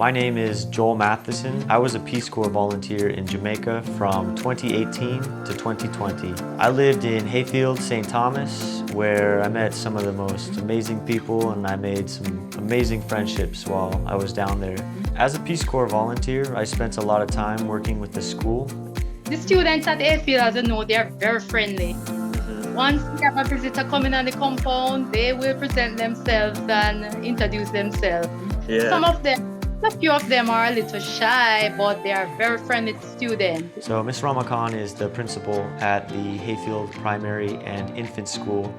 My name is Joel Matheson. I was a Peace Corps volunteer in Jamaica from 2018 to 2020. I lived in Hayfield, St. Thomas, where I met some of the most amazing people and I made some amazing friendships while I was down there. As a Peace Corps volunteer, I spent a lot of time working with the school. The students at Hayfield, as you know, they are very friendly. Once we have a visitor coming on the compound, they will present themselves and introduce themselves. Yeah. A few of them are a little shy, but they are very friendly students. So Ms. Ramakan is the principal at the Hayfield Primary and Infant School,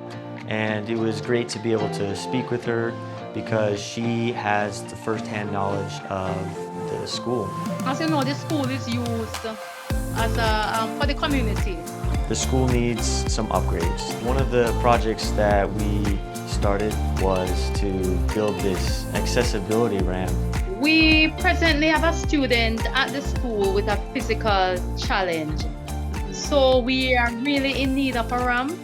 and it was great to be able to speak with her because she has the first-hand knowledge of the school. As you know, the school is used as for the community. The school needs some upgrades. One of the projects that we started was to build this accessibility ramp. We presently have a student at the school with a physical challenge. So we are really in need of a ramp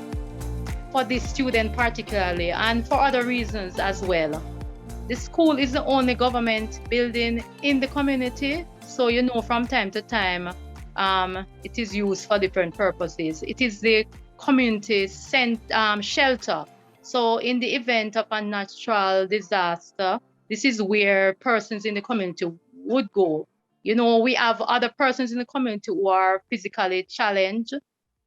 for this student particularly and for other reasons as well. The school is the only government building in the community. So you know, from time to time, it is used for different purposes. It is the community shelter. So in the event of a natural disaster, this is where persons in the community would go. You know, we have other persons in the community who are physically challenged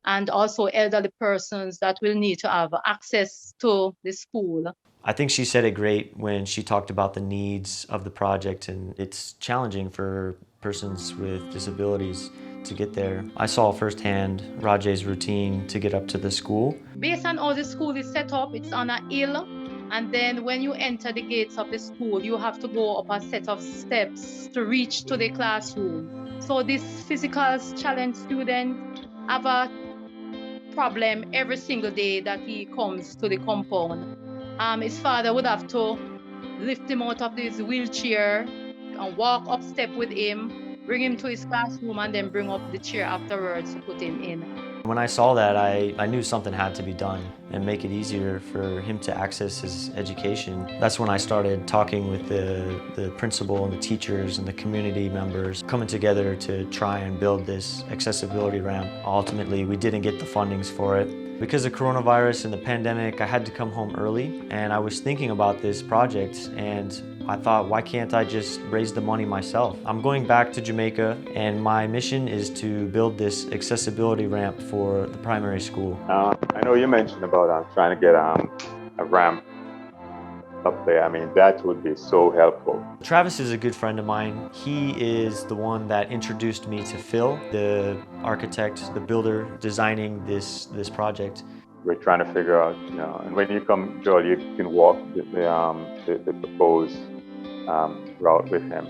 and also elderly persons that will need to have access to the school. I think she said it great when she talked about the needs of the project, and it's challenging for persons with disabilities to get there. I saw firsthand Rajay's routine to get up to the school. Based on how the school is set up, it's on a hill, and then when you enter the gates of the school, you have to go up a set of steps to reach to the classroom. So this physical challenged student have a problem every single day that he comes to the compound. His father would have to lift him out of his wheelchair and walk up step with him, bring him to his classroom, and then bring up the chair afterwards to put him in. When I saw that, I knew something had to be done and make it easier for him to access his education. That's when I started talking with the principal and the teachers and the community members, coming together to try and build this accessibility ramp. Ultimately, we didn't get the fundings for it. Because of coronavirus and the pandemic, I had to come home early, and I was thinking about this project, and I thought, why can't I just raise the money myself? I'm going back to Jamaica, and my mission is to build this accessibility ramp for the primary school. I know you mentioned about trying to get a ramp up there. I mean, that would be so helpful. Travis is a good friend of mine. He is the one that introduced me to Phil, the architect, the builder, designing this project. We're trying to figure out, you know, and when you come, Joel, you can walk the proposed route with him,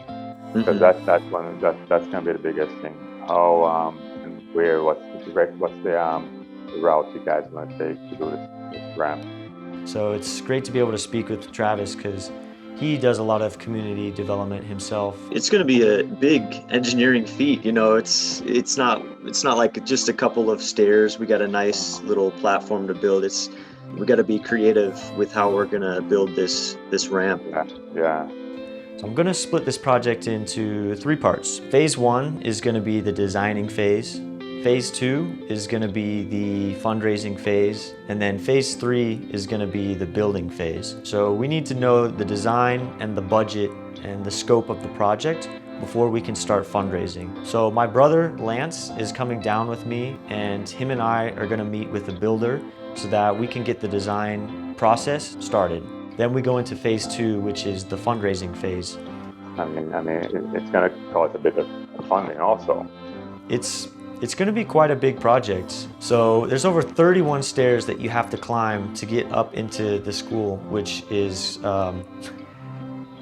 because that's gonna be the biggest thing. How and where, what's the route you guys want to take to do this ramp? So it's great to be able to speak with Travis because he does a lot of community development himself. It's going to be a big engineering feat. You know, it's not like just a couple of stairs. We got a nice little platform to build. We got to be creative with how we're going to build this ramp. Yeah. So I'm going to split this project into 3 parts. Phase 1 is going to be the designing phase. Phase 2 is going to be the fundraising phase, and then phase 3 is going to be the building phase. So we need to know the design and the budget and the scope of the project before we can start fundraising. So my brother Lance is coming down with me, and him and I are going to meet with the builder so that we can get the design process started. Then we go into phase 2, which is the fundraising phase. I mean, it's going to cause a bit of funding also. It's going to be quite a big project. So there's over 31 stairs that you have to climb to get up into the school, which is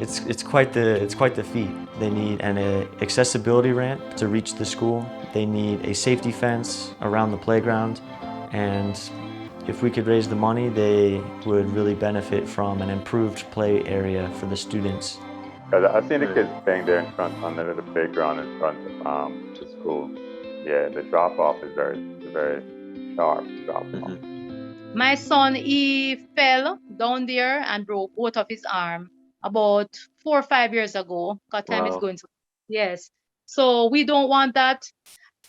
it's quite the feat. They need an accessibility ramp to reach the school. They need a safety fence around the playground, and if we could raise the money, they would really benefit from an improved play area for the students. Because I've seen the kids playing there in front on the playground in front of the school. Yeah, the drop-off is very sharp drop-off. My son, he fell down there and broke both of his arms. about 4 or 5 years ago. Because time is Wow. going so yes. So we don't want that.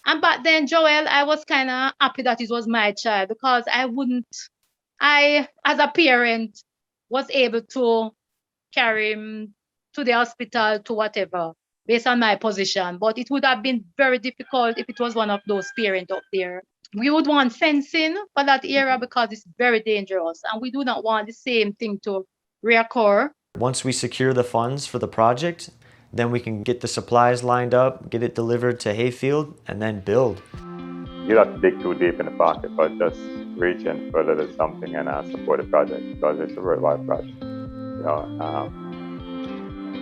And back then, Joel, I was kind of happy that it was my child because I, as a parent, was able to carry him to the hospital, to whatever, based on my position. But it would have been very difficult if it was one of those parents up there. We would want fencing for that area because it's very dangerous, and we do not want the same thing to reoccur. Once we secure the funds for the project, then we can get the supplies lined up, get it delivered to Hayfield, and then build. You don't have to dig too deep in the pocket, but just reach in for a little something and support the project because it's a worldwide project. You know,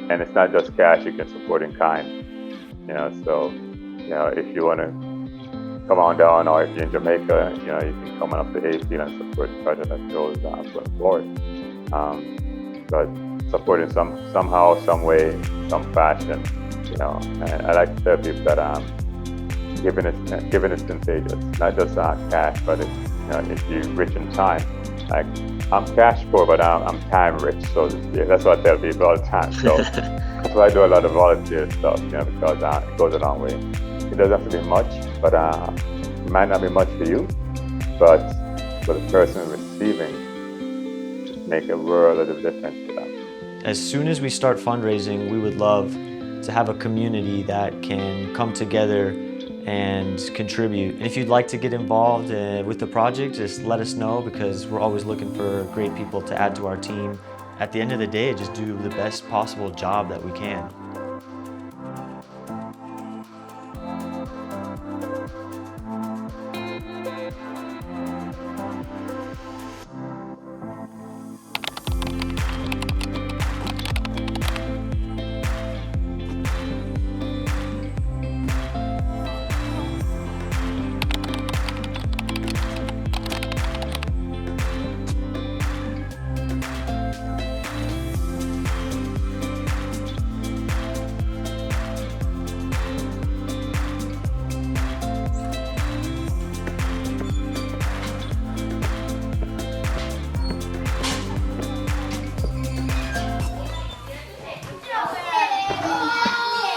and it's not just cash; you can support in kind. You know, so you know if you want to come on down, or if you're in Jamaica, you know you can come on up to Hayfield and support the project that goes forward. But supporting somehow, some way, some fashion, you know. And I like to tell people that giving is contagious. Not just cash, but it's, you know, if you're rich in time. Like I'm cash poor, but I'm time rich, so to speak. That's what I tell people all the time. So that's why I do a lot of volunteer stuff, you know, because it goes a long way. It doesn't have to be much, but it might not be much for you, but for the person receiving, it make a world of difference to them. As soon as we start fundraising, we would love to have a community that can come together and contribute. And if you'd like to get involved with the project, just let us know because we're always looking for great people to add to our team. At the end of the day, just do the best possible job that we can.